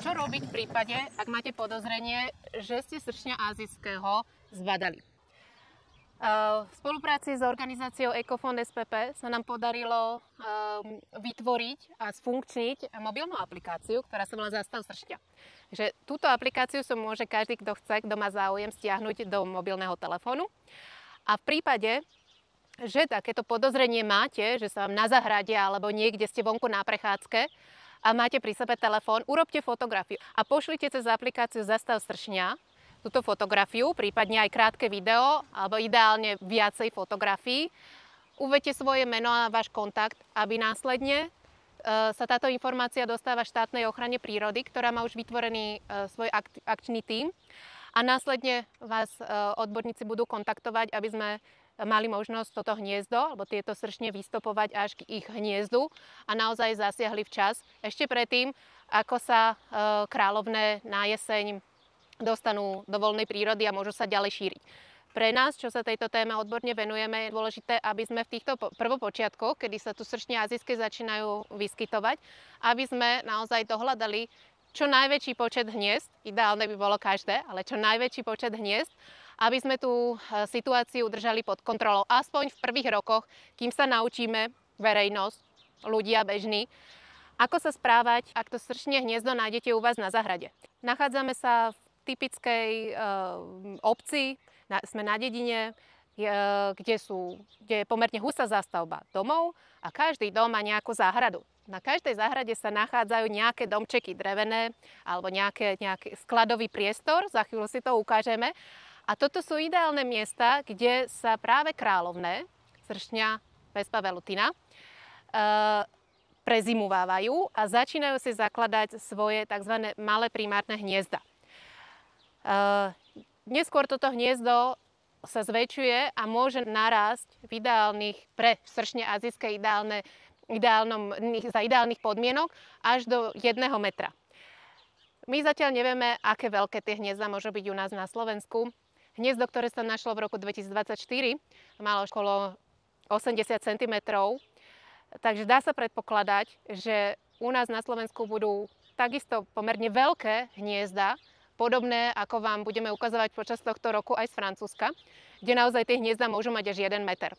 Čo robiť v prípade, ak máte podozrenie, že ste sršňa ázijského zbadali? V spolupráci s organizáciou Ecofond SPP sa nám podarilo vytvoriť a sfunkčniť mobilnú aplikáciu, ktorá sa volá Zastav sršťa. Že túto aplikáciu sa môže každý, kto chce, kto má záujem, stiahnuť do mobilného telefónu. A v prípade, že takéto podozrenie máte, že sa vám na záhrade alebo niekde ste vonku na prechádzke a máte pri sebe telefón, urobte fotografiu a pošlite cez aplikáciu Zastav sršňa túto fotografiu, prípadne aj krátke video, alebo ideálne viacej fotografií. Uvedte svoje meno a váš kontakt, aby následne sa táto informácia dostáva štátnej ochrane prírody, ktorá má už vytvorený svoj akčný tím. A následne vás odborníci budú kontaktovať, aby sme mali možnosť toto hniezdo, alebo tieto sršne vystopovať až k ich hniezdu a naozaj zasiahli včas, ešte predtým, ako sa kráľovné na jeseň dostanú do voľnej prírody a môžu sa ďalej šíriť. Pre nás, čo sa tejto téme odborne venujeme, je dôležité, aby sme v týchto prvopočiatkoch, kedy sa tu sršne azijské začínajú vyskytovať, aby sme naozaj dohľadali čo najväčší počet hniezd, ideálne by bolo každé, ale čo najväčší počet hniezd, aby sme tú situáciu udržali pod kontrolou. Aspoň v prvých rokoch, kým sa naučíme, verejnosť, ľudia bežní, ako sa správať, ak to sršne hniezdo nájdete u vás na záhrade. Nachádzame sa v typickej obci, sme na dedine, kde je pomerne hustá zástavba domov a každý dom má nejakú záhradu. Na každej záhrade sa nachádzajú nejaké domčeky drevené alebo nejaký skladový priestor, za chvíľu si to ukážeme. A toto sú ideálne miesta, kde sa práve kráľovné, sršňa Vespa velutina, prezimuvávajú a začínajú si zakladať svoje tzv. Malé primárne hniezda. Neskôr toto hniezdo sa zväčšuje a môže narásť v pre sršne azijské za ideálnych podmienok až do 1 metra. My zatiaľ nevieme, aké veľké tie hniezda môžu byť u nás na Slovensku. Hniezdo, ktoré sa našlo v roku 2024, malo okolo 80 cm, takže dá sa predpokladať, že u nás na Slovensku budú takisto pomerne veľké hniezda, podobné, ako vám budeme ukazovať počas tohto roku aj z Francúzska, kde naozaj tie hniezda môžu mať až 1 meter.